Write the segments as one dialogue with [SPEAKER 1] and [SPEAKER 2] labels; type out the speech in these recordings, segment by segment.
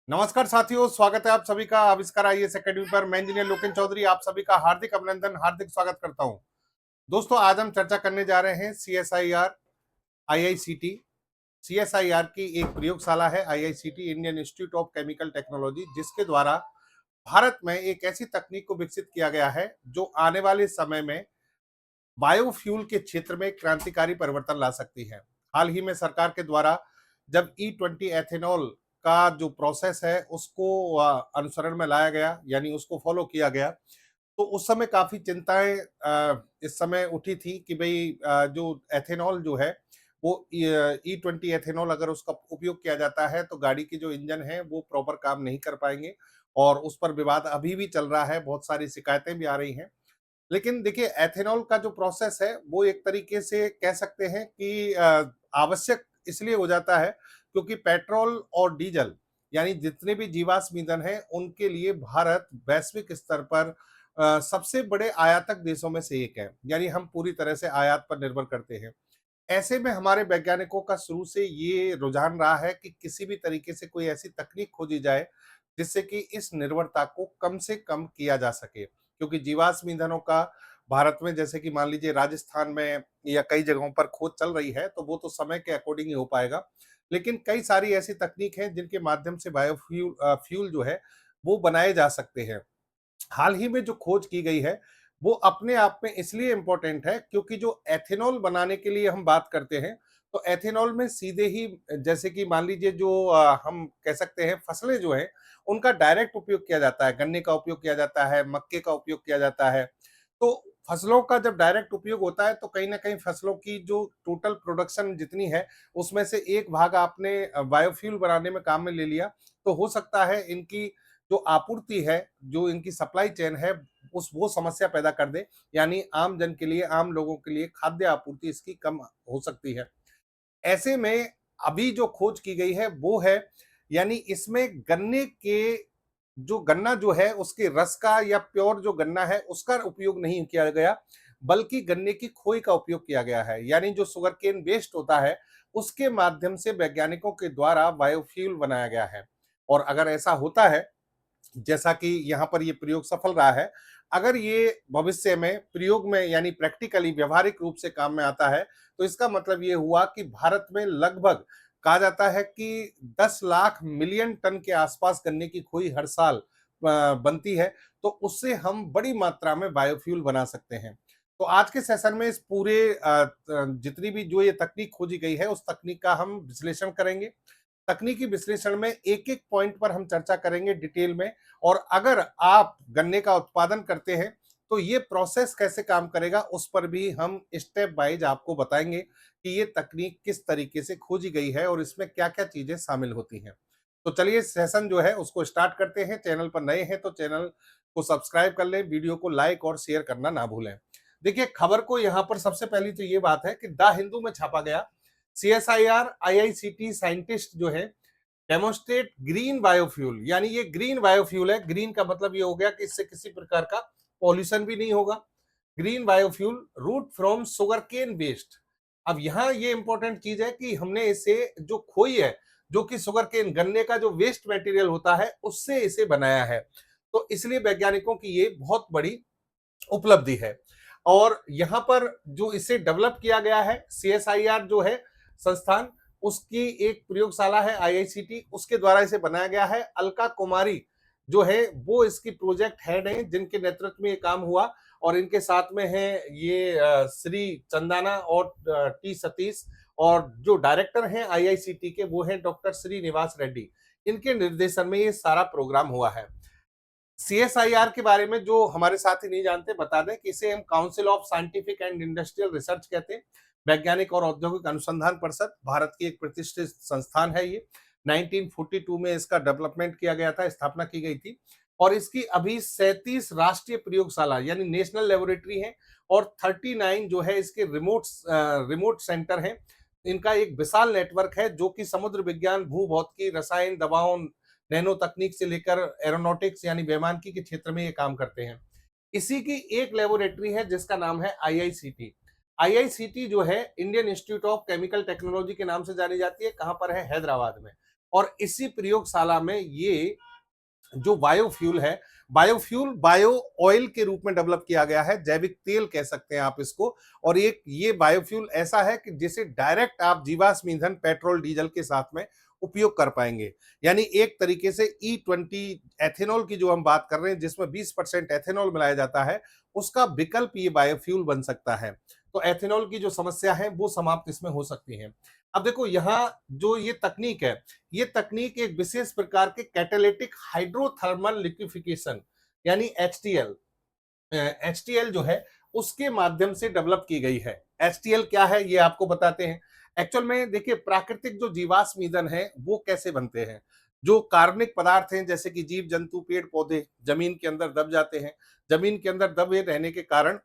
[SPEAKER 1] नमस्कार साथियों, स्वागत है आप सभी का आविष्कार आईएएस एकेडमी पर। मैं इंजीनियर लोकेन चौधरी आप सभी का हार्दिक अभिनंदन, हार्दिक स्वागत करता हूं। दोस्तों, आज हम चर्चा करने जा रहे हैं सीएसआईआर आईआईसीटी। सीएसआईआर की एक प्रयोगशाला है IICT, Indian institute of chemical technology, जिसके द्वारा भारत में एक ऐसी तकनीक को विकसित किया गया है जो आने वाले समय में बायोफ्यूल के क्षेत्र में क्रांतिकारी परिवर्तन ला सकती है। हाल ही में सरकार के द्वारा जब E20 एथेनॉल का जो प्रोसेस है उसको अनुसरण में लाया गया, यानी उसको फॉलो किया गया, तो उस समय काफी चिंताएं इस समय उठी थी कि भाई जो एथेनॉल जो है वो E20 एथेनॉल अगर उसका उपयोग किया जाता है तो गाड़ी की जो इंजन है वो प्रॉपर काम नहीं कर पाएंगे, और उस पर विवाद अभी भी चल रहा है, बहुत सारी शिकायतें भी आ रही हैं। लेकिन देखिए, एथेनॉल का जो प्रोसेस है वो एक तरीके से कह सकते हैं कि आवश्यक इसलिए हो जाता है क्योंकि पेट्रोल और डीजल यानी जितने भी जीवाश्म ईंधन हैं उनके लिए भारत वैश्विक स्तर पर सबसे बड़े आयातक देशों में से एक है, यानी हम पूरी तरह से आयात पर निर्भर करते हैं। ऐसे में हमारे वैज्ञानिकों का शुरू से ये रुझान रहा है कि किसी भी तरीके से कोई ऐसी तकनीक खोजी जाए जिससे कि इस निर्भरता को कम से कम किया जा सके, क्योंकि जीवाश्म ईंधनों का भारत में, जैसे कि मान लीजिए राजस्थान में या कई जगहों पर खोज चल रही है, तो वो तो समय के अकॉर्डिंग ही हो पाएगा। लेकिन कई सारी ऐसी तकनीक हैं जिनके माध्यम से बायोफ्यूल फ्यूल जो है वो बनाए जा सकते हैं। हाल ही में जो खोज की गई है वो अपने आप में इसलिए इम्पोर्टेंट है क्योंकि जो एथेनॉल बनाने के लिए हम बात करते हैं, तो एथेनॉल में सीधे ही, जैसे कि मान लीजिए जो हम कह सकते हैं फसलें जो हैं उनका डायरेक्ट उपयोग किया जाता है, गन्ने का उपयोग किया जाता है, मक्के का उपयोग किया जाता है। तो फसलों का जब डायरेक्ट उपयोग होता है तो कहीं ना कहीं फसलों की जो टोटल प्रोडक्शन जितनी है उसमें से एक भाग आपने बायोफ्यूल बनाने में काम में ले लिया, तो हो सकता है इनकी जो आपूर्ति है, जो इनकी सप्लाई चेन है, उस वो समस्या पैदा कर दे, यानी आम जन के लिए, आम लोगों के लिए खाद्य आपूर्ति इसकी कम हो सकती है। ऐसे में अभी जो खोज की गई है वो है, यानी इसमें गन्ने के जो गन्ना जो है उसके रस का या प्योर जो गन्ना है उसका उपयोग नहीं किया गया, बल्कि गन्ने की खोई का उपयोग किया गया है, यानी जो सुगरकेन वेस्ट होता है उसके माध्यम से वैज्ञानिकों के द्वारा बायोफ्यूल बनाया गया है। और अगर ऐसा होता है, जैसा कि यहाँ पर ये प्रयोग सफल रहा है, अगर ये भविष्य में प्रयोग में यानी प्रैक्टिकली व्यावहारिक रूप से काम में आता है, तो इसका मतलब ये हुआ कि भारत में लगभग कहा जाता है कि 10 लाख मिलियन टन के आसपास गन्ने की खोई हर साल बनती है, तो उससे हम बड़ी मात्रा में बायोफ्यूल बना सकते हैं। तो आज के सेशन में इस पूरे जितनी भी जो ये तकनीक खोजी गई है उस तकनीक का हम विश्लेषण करेंगे। तकनीकी विश्लेषण में एक-एक पॉइंट पर हम चर्चा करेंगे डिटेल में, और अगर आप गन्ने का उत्पादन करते हैं, तो ये प्रोसेस कैसे काम करेगा उस पर भी हम स्टेप वाइज आपको बताएँगे कि ये तकनीक किस तरीके से खोजी गई है और इसमें क्या-क्या चीज़ें शामिल होती हैं। तो चलिए सेशन जो है उसको स्टार्ट करते हैं। चैनल पर नए हैं तो चैनल को सब्सक्राइब कर लें, वीडियो को लाइक और शेयर करना ना भूलें। देखिए, खबर को यहाँ पर सबसे पहली तो ये बात है कि द हिंदू में छापा गया, सीएसआईआर आईआईसीटी साइंटिस्ट जो है डेमोन्स्ट्रेट ग्रीन बायोफ्यूल, यानी ये ग्रीन बायोफ्यूल है। ग्रीन का मतलब ये हो गया कि इससे किसी प्रकार का पॉल्यूशन भी नहीं होगा। Green biofuel route from sugar cane waste. अब यहाँ ये इंपॉर्टेंट चीज है कि हमने इसे जो खोई है, जो कि सुगर केन गन्ने का जो वेस्ट मटेरियल होता है उससे इसे बनाया है, तो इसलिए वैज्ञानिकों की ये बहुत बड़ी उपलब्धि है। और यहाँ पर जो इसे डेवलप किया गया है, सीएसआईआर जो है संस्थान, उसकी एक प्रयोगशाला है आईआईसीटी, उसके द्वारा इसे बनाया गया है। अलका कुमारी जो है वो इसकी प्रोजेक्ट हेड है जिनके नेतृत्व में ये काम हुआ, और इनके साथ में है ये श्री चंदाना और टी सतीश, और जो डायरेक्टर हैं आईआईसीटी के वो हैं डॉक्टर श्रीनिवास रेड्डी। इनके निर्देशन में ये सारा प्रोग्राम हुआ है। सीएसआईआर के बारे में जो हमारे साथी नहीं जानते, बता दें कि इसे हम council of scientific and industrial research कहते हैं। वैज्ञानिक और औद्योगिक अनुसंधान परिषद भारत की एक प्रतिष्ठित संस्थान है ये। 1942 में इसका डेवलपमेंट किया गया था, स्थापना की गई थी, और इसकी अभी 37 राष्ट्रीय प्रयोगशाला यानी नेशनल लेबोरेटरी है, और 39 जो है इसके रिमोट सेंटर हैं। इनका एक विशाल नेटवर्क है जो कि समुद्र विज्ञान, भूभौतिकी, रसायन, दवाओं, नैनो तकनीक से लेकर एरोनॉटिक्स यानी वैमानिकी के क्षेत्र में ये काम करते हैं। इसी की एक लेबोरेटरी है जिसका नाम है आईआईसीटी। आईआईसीटी जो है Indian institute of chemical technology के नाम से जानी जाती है। कहां पर है? हैदराबाद में। और इसी प्रयोगशाला में ये जो बायोफ्यूल है, बायोफ्यूल बायो ऑयल के रूप में डेवलप किया गया है, जैविक तेल कह सकते हैं आप इसको। और एक ये बायोफ्यूल ऐसा है कि जिसे डायरेक्ट आप जीवाश्म ईंधन पेट्रोल डीजल के साथ में उपयोग कर पाएंगे। यानी एक तरीके से E20 एथेनॉल की जो हम बात कर रहे हैं, जिसमें 20% एथेनॉल मिलाया जाता है, उसका विकल्प ये बायोफ्यूल बन सकता है। तो एथेनॉल की जो समस्या है वो समाप्त इसमें हो सकती है। अब देखो यहाँ जो ये तकनीक है, ये तकनीक एक विशेष प्रकार के कैटालिटिक हाइड्रोथर्मल लिक्विफिकेशन यानी एचटीएल जो है उसके माध्यम से डेवलप की गई है। एचटीएल क्या है ये आपको बताते हैं। एक्चुअल में देखिए, प्राकृतिक जो जीवाश्म ईंधन है वो कैसे बनते हैं। जो कार्बनिक पदार्थ हैं जैसे कि जीव जंतु पेड़ पौधे जमीन के अंदर दब जाते हैं। जमीन के अंदर दबे रहने के कारण,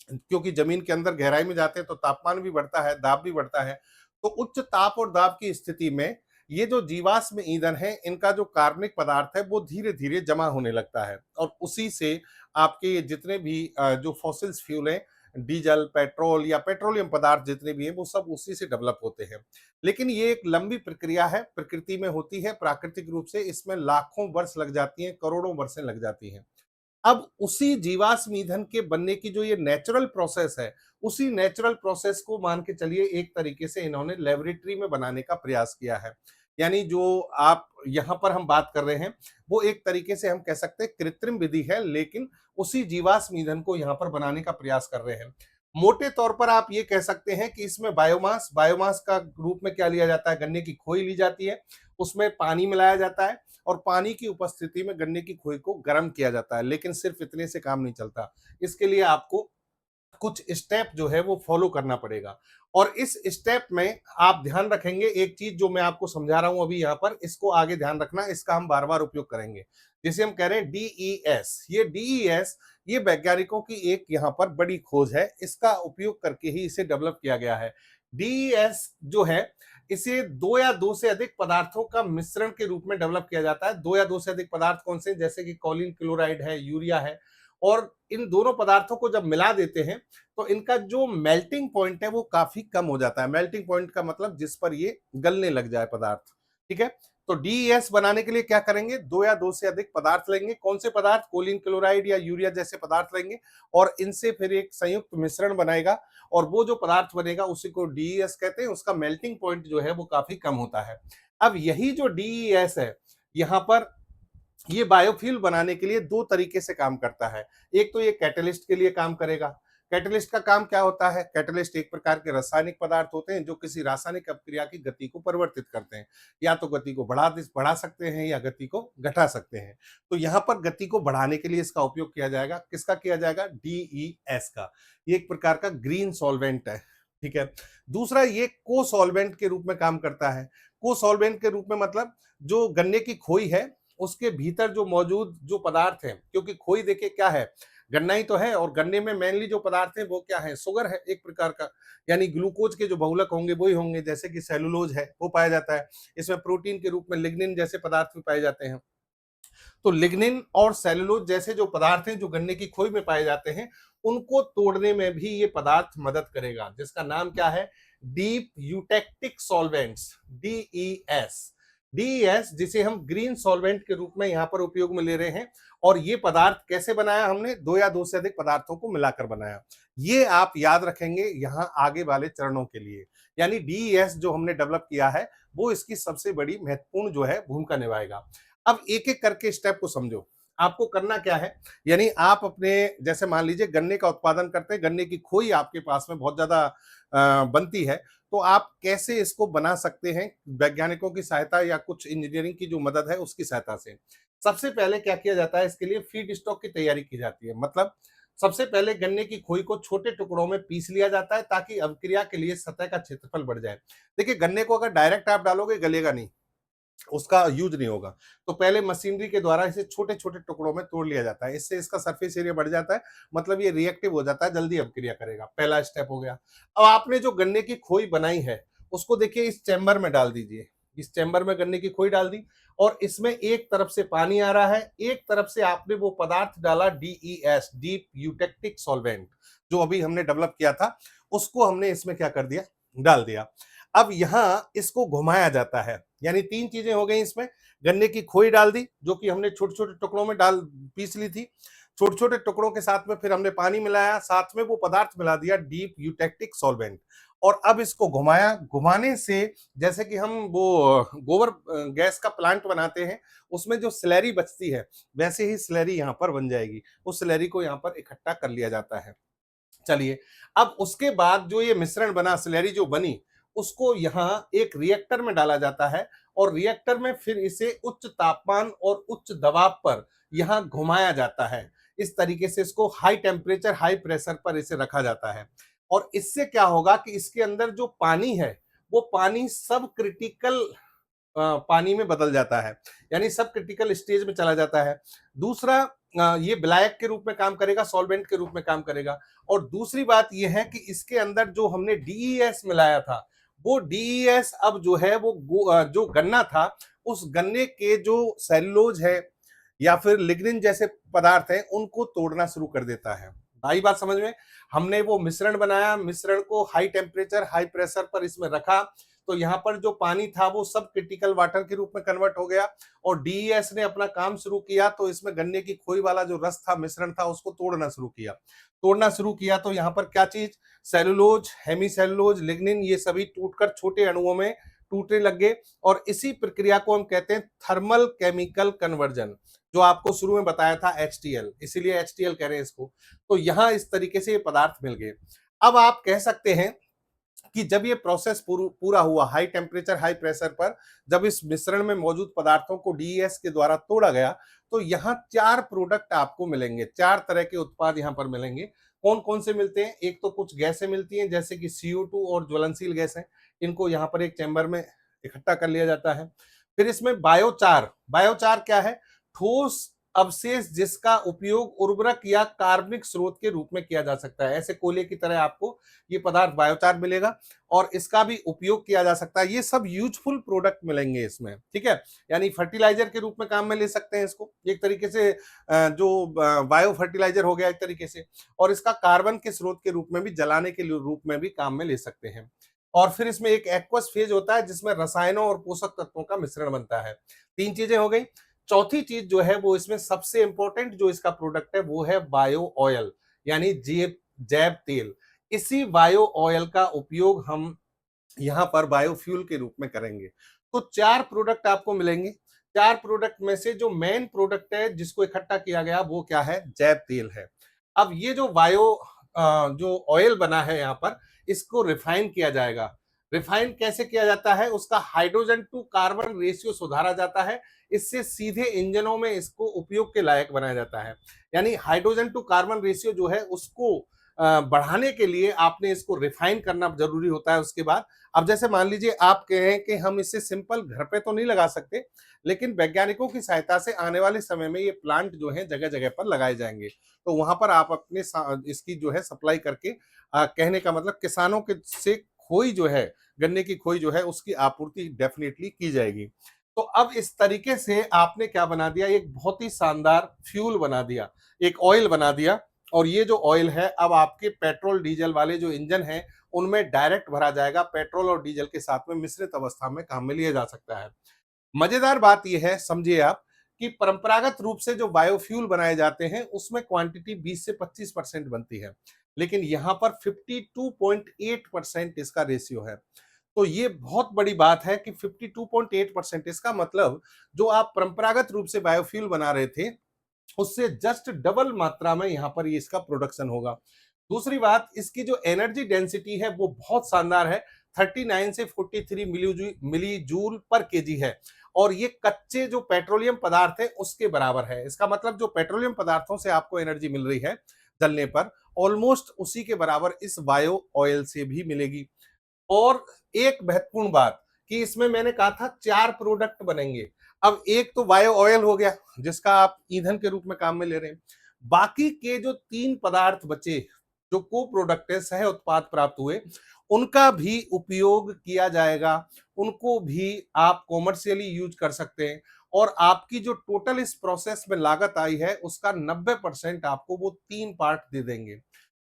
[SPEAKER 1] क्योंकि जमीन के अंदर गहराई में जाते हैं तो तापमान भी बढ़ता है, दाब भी बढ़ता है। तो उच्च ताप और दाब की स्थिति में ये जो जीवाश्म ईंधन है, इनका जो कार्बनिक पदार्थ है वो धीरे धीरे जमा होने लगता है और उसी से आपके जितने भी जो फॉसिल्स फ्यूल हैं, डीजल पेट्रोल या पेट्रोलियम पदार्थ जितने भी हैं, वो सब उसी से डेवलप होते हैं। लेकिन ये एक लंबी प्रक्रिया है, प्रकृति में होती है। प्राकृतिक रूप से इसमें लाखों वर्ष लग जाती हैं, करोड़ों वर्षें लग जाती हैं। अब उसी जीवाश्म ईंधन के बनने की जो ये नेचुरल प्रोसेस है, उसी नेचुरल प्रोसेस को मान के चलिए एक तरीके से इन्होंने लेबोरेटरी में बनाने का प्रयास किया है। यानी जो आप यहाँ पर हम बात कर रहे हैं, वो एक तरीके से हम कह सकते हैं कृत्रिम विधि है, लेकिन उसी जीवाश्म ईंधन को यहाँ पर बनाने का प्रयास कर रहे हैं। मोटे तौर पर आप ये कह सकते हैं कि इसमें बायोमास बायोमास का रूप में क्या लिया जाता है, गन्ने की खोई ली जाती है, उसमें पानी मिलाया जाता है और पानी की उपस्थिति में गन्ने की खोई को गर्म किया जाता है। लेकिन सिर्फ इतने से काम नहीं चलता, इसके लिए आपको कुछ स्टेप जो है वो फॉलो करना पड़ेगा। और इस स्टेप में आप ध्यान रखेंगे एक चीज जो मैं आपको समझा रहा हूं अभी यहाँ पर, इसको आगे ध्यान रखना, इसका हम बार बार उपयोग करेंगे। जिसे हम कह रहे हैं डीईएस, ये डीईएस ये वैज्ञानिकों की एक यहाँ पर बड़ी खोज है, इसका उपयोग करके ही इसे डेवलप किया गया है। डीईएस जो है, इसे दो या दो से अधिक पदार्थों का मिश्रण के रूप में डेवलप किया जाता है। दो या दो से अधिक पदार्थ कौन से, जैसे कि कॉलिन क्लोराइड है, यूरिया है। और इन दोनों पदार्थों को जब मिला देते हैं तो इनका जो मेल्टिंग पॉइंट है वो काफी कम हो जाता है। मेल्टिंग पॉइंट का मतलब जिस पर ये गलने लग जाए पदार्थ, ठीक है। तो डीईएस बनाने के लिए क्या करेंगे, दो या दो से अधिक पदार्थ लेंगे। कौन से पदार्थ, कोलिन क्लोराइड या यूरिया जैसे पदार्थ लेंगे और इनसे फिर एक संयुक्त मिश्रण बनेगा और वो जो पदार्थ बनेगा उसी को डीईएस कहते हैं। उसका मेल्टिंग पॉइंट जो है वो काफी कम होता है। अब यही जो डीईएस है, यहाँ पर ये बायोफ्यूल बनाने के लिए दो तरीके से काम करता है। एक तो ये कैटलिस्ट के लिए काम करेगा। कैटलिस्ट का काम क्या होता है, कैटलिस्ट एक प्रकार के रासायनिक पदार्थ होते हैं जो किसी रासायनिक अपक्रिया की गति को परिवर्तित करते हैं। या तो गति को बढ़ा सकते हैं या गति को घटा सकते हैं। तो यहाँ पर गति को बढ़ाने के लिए इसका उपयोग किया जाएगा। किसका किया जाएगा, डीईएस का। ये एक प्रकार का ग्रीन सॉल्वेंट है, ठीक है। दूसरा, ये को सॉल्वेंट के रूप में काम करता है। को सॉल्वेंट के रूप में मतलब जो गन्ने की खोई है उसके भीतर जो मौजूद जो पदार्थ है, क्योंकि खोई देखिए क्या है, गन्ना ही तो है और गन्ने में मेनली जो पदार्थ है वो क्या है, शुगर है एक प्रकार का। यानी ग्लूकोज के जो बहुलक होंगे वही होंगे, जैसे कि सेलुलोज है वो पाया जाता है। इसमें प्रोटीन के रूप में लिग्निन जैसे पदार्थ भी पाए जाते हैं। तो लिग्निन और सेलुलोज जैसे जो पदार्थ हैं जो गन्ने की खोई में पाए जाते हैं, उनको तोड़ने में भी ये पदार्थ मदद करेगा, जिसका नाम क्या है, deep eutectic solvents, DES. DES जिसे हम ग्रीन सॉल्वेंट के रूप में यहाँ पर उपयोग में ले रहे हैं। और ये पदार्थ कैसे बनाया हमने, दो या दो से अधिक पदार्थों को मिलाकर बनाया। ये आप याद रखेंगे यहाँ आगे वाले चरणों के लिए। यानी डीईएस जो हमने डेवलप किया है वो इसकी सबसे बड़ी महत्वपूर्ण जो है भूमिका निभाएगा। अब एक एक करके स्टेप को समझो। आपको करना क्या है, यानी आप अपने, जैसे मान लीजिए गन्ने का उत्पादन करते हैं, गन्ने की खोई आपके पास में बहुत ज्यादा बनती है, तो आप कैसे इसको बना सकते हैं वैज्ञानिकों की सहायता या कुछ इंजीनियरिंग की जो मदद है उसकी सहायता से। सबसे पहले क्या किया जाता है, इसके लिए फीड स्टॉक की तैयारी की जाती है। मतलब सबसे पहले गन्ने की खोई को छोटे टुकड़ों में पीस लिया जाता है ताकि अवक्रिया के लिए सतह का क्षेत्रफल बढ़ जाए। देखिए गन्ने को अगर डायरेक्ट आप डालोगे गलेगा नहीं, उसका यूज नहीं होगा। तो पहले मशीनरी के द्वारा इसे छोटे छोटे टुकड़ों में तोड़ लिया जाता है, इससे इसका सरफेस एरिया बढ़ जाता है, मतलब ये रिएक्टिव हो जाता है, जल्दी अभिक्रिया करेगा। पहला स्टेप हो गया। अब आपने जो गन्ने की खोई बनाई है उसको देखिए इस चैम्बर में डाल दीजिए। इस चैम्बर में गन्ने की खोई डाल दी और इसमें एक तरफ से पानी आ रहा है, एक तरफ से आपने वो पदार्थ डाला डीईएस, डीप यूटेक्टिक सॉल्वेंट, जो अभी हमने डेवलप किया था, उसको हमने इसमें क्या कर दिया, डाल दिया। अब यहाँ इसको घुमाया जाता है, यानी तीन चीजें हो गई इसमें। गन्ने की खोई डाल दी जो कि हमने छोटे छोटे टुकड़ों में डाल पीस ली थी, छोटे छोटे टुकड़ों के साथ में फिर हमने पानी मिलाया, साथ में वो पदार्थ मिला दिया डीप यूटेक्टिक सॉल्वेंट, और अब इसको घुमाया। घुमाने से जैसे कि हम वो गोबर गैस का प्लांट बनाते हैं उसमें जो स्लैरी बचती है, वैसे ही स्लैरी यहाँ पर बन जाएगी। उस स्लैरी को यहाँ पर इकट्ठा कर लिया जाता है। चलिए, अब उसके बाद जो ये मिश्रण बना, स्लैरी जो बनी, उसको यहाँ एक रिएक्टर में डाला जाता है, और रिएक्टर में फिर इसे उच्च तापमान और उच्च दबाव पर यहाँ घुमाया जाता है। इस तरीके से इसको हाई टेम्परेचर हाई प्रेशर पर इसे रखा जाता है। और इससे क्या होगा कि इसके अंदर जो पानी है वो पानी सब क्रिटिकल पानी में बदल जाता है, यानी सब क्रिटिकल स्टेज में चला जाता है। दूसरा, ये विलायक के रूप में काम करेगा, सॉल्वेंट के रूप में काम करेगा। और दूसरी बात ये है कि इसके अंदर जो हमने डीईएस मिलाया था, वो डीईएस अब जो है वो जो गन्ना था, उस गन्ने के जो सेलुलोज है या फिर लिग्निन जैसे पदार्थ हैं, उनको तोड़ना शुरू कर देता है। आई बात समझ में? हमने वो मिश्रण बनाया, मिश्रण को हाई टेम्परेचर हाई प्रेशर पर इसमें रखा, तो यहाँ पर जो पानी था वो सब क्रिटिकल वाटर के रूप में कन्वर्ट हो गया, और डीईएस ने अपना काम शुरू किया। तो इसमें गन्ने की खोई वाला जो रस था, मिश्रण था, उसको तोड़ना शुरू किया। तो यहाँ पर क्या चीज, सेलुलोज, हेमी सेलुलोज, लिग्निन, ये सभी टूटकर छोटे अणुओं में टूटने लग गए। और इसी प्रक्रिया को हम कहते हैं थर्मल केमिकल कन्वर्जन, जो आपको शुरू में बताया था HTL, इसीलिए HTL कह रहे हैं इसको। तो यहाँ इस तरीके से ये पदार्थ मिल गए। अब आप कह सकते हैं कि जब ये प्रोसेस पूरा हुआ हाई टेम्परेचर हाई प्रेशर पर, जब इस मिश्रण में मौजूद पदार्थों को डीईएस के द्वारा तोड़ा गया, तो यहाँ 4 प्रोडक्ट आपको मिलेंगे, 4 तरह के उत्पाद यहाँ पर मिलेंगे। कौन कौन से मिलते हैं? एक तो कुछ गैसें मिलती हैं जैसे कि CO2 और ज्वलनशील गैसें, इनको यहाँ पर एक चैम्बर में इकट्ठा कर लिया जाता है। फिर इसमें बायोचार, बायोचार क्या है? ठोस अवशेष जिसका उपयोग उर्वरक या कार्बनिक स्रोत के रूप में किया जा सकता है। ऐसे कोयले की तरह आपको ये पदार्थ बायोचार मिलेगा, और इसका भी उपयोग किया जा सकता है। ये सब यूजफुल प्रोडक्ट मिलेंगे इसमें, ठीक है। यानी फर्टिलाइजर के रूप में काम में ले सकते हैं इसको, एक तरीके से जो बायो फर्टिलाइजर हो गया एक तरीके से, और इसका कार्बन के स्रोत के रूप में भी, जलाने के रूप में भी काम में ले सकते हैं। और फिर इसमें एक एक्वस फेज होता है जिसमें रसायनों और पोषक तत्वों का मिश्रण बनता है। 3 चीजें हो गई। चौथी चीज जो है वो इसमें सबसे इंपॉर्टेंट जो इसका प्रोडक्ट है वो है बायो ऑयल, यानी जैव तेल। इसी बायो ऑयल का उपयोग हम यहाँ पर बायोफ्यूल के रूप में करेंगे। तो 4 प्रोडक्ट आपको मिलेंगे। 4 प्रोडक्ट में से जो मेन प्रोडक्ट है जिसको इकट्ठा किया गया वो क्या है? जैव तेल है। अब ये जो जो ऑयल बना है यहाँ पर, इसको रिफाइन किया जाएगा। रिफाइन कैसे किया जाता है? उसका हाइड्रोजन टू कार्बन रेशियो सुधारा जाता है, इससे सीधे इंजनों में इसको उपयोग के लायक बनाया जाता है। यानी हाइड्रोजन टू कार्बन रेशियो जो है उसको बढ़ाने के लिए आपने इसको रिफाइन करना जरूरी होता है। उसके बाद अब जैसे मान लीजिए आप कहें कि हम इसे सिंपल घर पे तो नहीं लगा सकते, लेकिन वैज्ञानिकों की सहायता से आने वाले समय में ये प्लांट जो है जगह जगह पर लगाए जाएंगे, तो वहां पर आप अपने इसकी जो है सप्लाई करके, कहने का मतलब किसानों के से खोई जो है, गन्ने की खोई जो है उसकी आपूर्ति डेफिनेटली की जाएगी। तो अब इस तरीके से आपने क्या बना दिया? एक बहुत ही शानदार फ्यूल बना दिया, एक ऑयल बना दिया। और ये जो ऑयल है अब आपके पेट्रोल डीजल वाले जो इंजन हैं उनमें डायरेक्ट भरा जाएगा, पेट्रोल और डीजल के साथ में मिश्रित अवस्था में काम में लिया जा सकता है। मजेदार बात यह है, समझिए आप, कि परंपरागत रूप से जो बायोफ्यूल बनाए जाते हैं उसमें क्वांटिटी 20 से 25% बनती है, लेकिन यहाँ पर 52.8% इसका रेशियो है। तो ये बहुत बड़ी बात है कि 52.8%, इसका मतलब जो आप परंपरागत रूप से बायोफ्यूल बना रहे थे उससे जस्ट डबल मात्रा में यहाँ पर ये इसका प्रोडक्शन होगा। दूसरी बात, इसकी जो एनर्जी डेंसिटी है वो बहुत शानदार है, 39 से 43 मिली जूल पर केजी है, और ये कच्चे जो पेट्रोलियम पदार्थ है उसके बराबर है। इसका मतलब जो पेट्रोलियम पदार्थों से आपको एनर्जी मिल रही है जलने पर, ऑलमोस्ट उसी के बराबर इस बायो ऑयल से भी मिलेगी। और एक महत्वपूर्ण बात कि इसमें मैंने कहा था 4 प्रोडक्ट बनेंगे। अब एक तो बायो ऑयल हो गया जिसका आप ईंधन के रूप में काम में ले रहे हैं, बाकी के जो 3 पदार्थ बचे जो को प्रोडक्ट है, सह उत्पाद प्राप्त हुए, उनका भी उपयोग किया जाएगा, उनको भी आप कॉमर्शियली यूज कर सकते हैं। और आपकी जो टोटल इस प्रोसेस में लागत आई है उसका 90% आपको वो 3 पार्ट दे देंगे।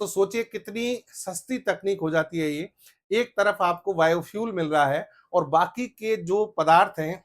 [SPEAKER 1] तो सोचिए कितनी सस्ती तकनीक हो जाती है ये। एक तरफ आपको बायोफ्यूल मिल रहा है और बाकी के जो पदार्थ हैं,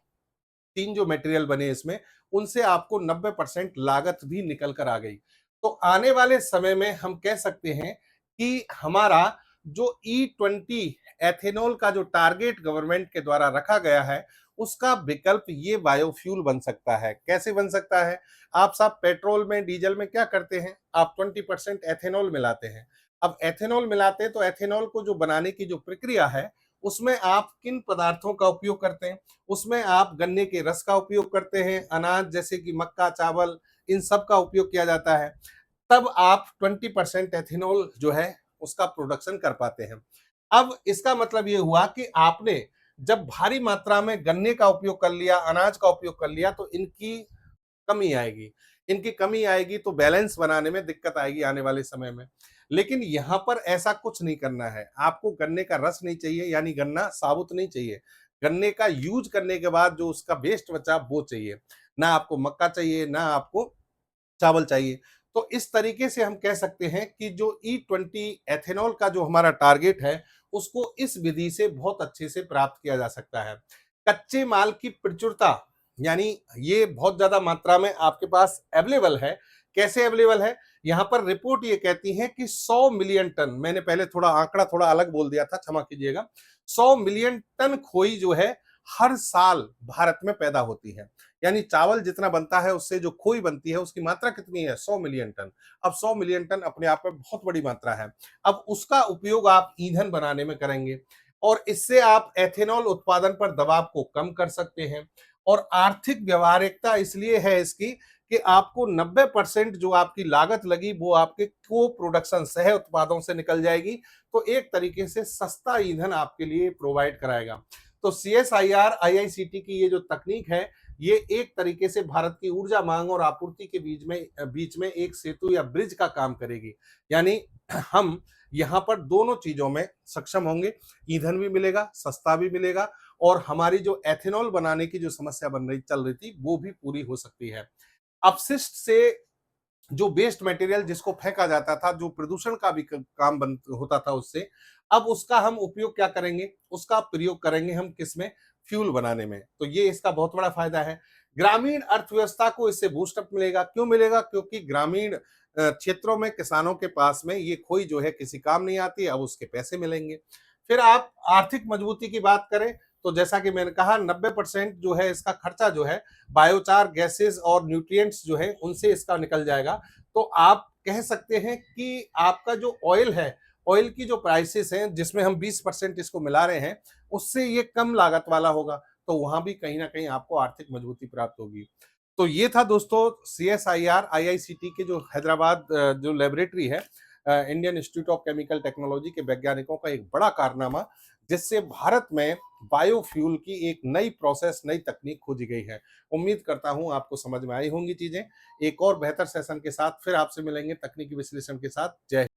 [SPEAKER 1] 3 जो मटेरियल बने इसमें, उनसे आपको 90% लागत भी निकल कर आ गई। तो आने वाले समय में हम कह सकते हैं कि हमारा जो E20 एथेनॉल का जो टारगेट गवर्नमेंट के द्वारा रखा गया है, उसका विकल्प ये बायोफ्यूल बन सकता है। कैसे बन सकता है? आप सब पेट्रोल में, डीजल में क्या करते हैं? आप 20% एथेनॉल मिलाते हैं। अब एथेनॉल मिलाते हैं तो एथेनॉल को जो बनाने की जो प्रक्रिया है, उसमें आप किन पदार्थों का उपयोग करते हैं? उसमें आप गन्ने के रस का उपयोग करते हैं, अनाज जैसे कि मक्का, चावल, इन सब का उपयोग किया जाता है। तब आप 20% एथेनॉल जो है उसका प्रोडक्शन कर पाते हैं। अब इसका मतलब ये हुआ कि आपने जब भारी मात्रा में गन्ने का उपयोग कर लिया, अनाज का उपयोग कर लिया, तो इनकी कमी आएगी। इनकी कमी आएगी तो बैलेंस बनाने में दिक्कत आएगी आने वाले समय में। लेकिन यहाँ पर ऐसा कुछ नहीं करना है। आपको गन्ने का रस नहीं चाहिए, यानी गन्ना साबुत नहीं चाहिए। गन्ने का यूज करने के बाद जो उसका वेस्ट बचा वो चाहिए। ना आपको मक्का चाहिए, ना आपको चावल चाहिए। तो इस तरीके से हम कह सकते हैं कि जो E20 एथेनॉल का जो हमारा टारगेट है, उसको इस विधि से बहुत अच्छे से प्राप्त किया जा सकता है। कच्चे माल की प्रचुरता, यानी ये बहुत ज्यादा मात्रा में आपके पास अवेलेबल है। कैसे अवेलेबल है? यहाँ पर रिपोर्ट ये कहती है कि 100 मिलियन टन, मैंने पहले थोड़ा आंकड़ा थोड़ा अलग बोल दिया था, क्षमा कीजिएगा। 100 मिलियन टन खोई जो है हर साल भारत में पैदा होती है। यानी चावल जितना बनता है उससे जो खोई बनती है उसकी मात्रा कितनी है? 100 मिलियन टन। अब 100 मिलियन टन अपने आप में बहुत बड़ी मात्रा है। अब उसका उपयोग आप ईंधन बनाने में करेंगे और इससे आप एथेनॉल उत्पादन पर दबाव को कम कर सकते हैं। और आर्थिक व्यवहारिकता इसलिए है इसकी कि आपको 90% जो आपकी लागत लगी वो आपके को प्रोडक्शन सह उत्पादों से निकल जाएगी। तो एक तरीके से सस्ता ईंधन आपके लिए प्रोवाइड कराएगा। तो CSIR IICT की ये जो तकनीक है, ये एक तरीके से भारत की ऊर्जा मांग और आपूर्ति के बीच में एक सेतु या ब्रिज का काम करेगी। यानी हम यहाँ पर दोनों चीजों में सक्षम होंगे। ईंधन भी मिलेगा, सस्ता भी मिलेगा, और हमारी जो एथेनॉल बनाने की जो समस्या चल रही थी वो भी पूरी हो सकती है। अपशिष्ट से जो वेस्ट मटेरियल जिसको फेंका जाता था, जो प्रदूषण का भी काम बन होता था उससे, अब उसका हम उपयोग क्या करेंगे? उसका प्रयोग करेंगे हम किसमें? फ्यूल बनाने में। तो ये इसका बहुत बड़ा फायदा है। ग्रामीण अर्थव्यवस्था को इससे बूस्ट अप मिलेगा। क्यों मिलेगा? क्योंकि ग्रामीण क्षेत्रों में किसानों के पास में ये खोई जो है किसी काम नहीं आती, अब उसके पैसे मिलेंगे। फिर आप आर्थिक मजबूती की बात करें तो जैसा कि मैंने कहा, 90% जो है इसका खर्चा जो है बायोचार गैसेस और न्यूट्रिएंट्स जो है उनसे इसका निकल जाएगा। तो आप कह सकते हैं कि आपका जो ऑयल है, ऑयल की जो प्राइसेस हैं जिसमें हम 20% इसको मिला रहे हैं, उससे ये कम लागत वाला होगा। तो वहां भी कहीं ना कहीं आपको आर्थिक मजबूती प्राप्त होगी। तो ये था दोस्तों CSIR IICT के जो हैदराबाद जो लेबोरेटरी है, Indian institute of chemical technology के वैज्ञानिकों का एक बड़ा कारनामा, जिससे भारत में बायोफ्यूल की एक नई प्रोसेस, नई तकनीक खोजी गई है। उम्मीद करता हूं आपको समझ में आई होंगी चीजें। एक और बेहतर सेशन के साथ फिर आपसे मिलेंगे तकनीकी विश्लेषण के साथ। जय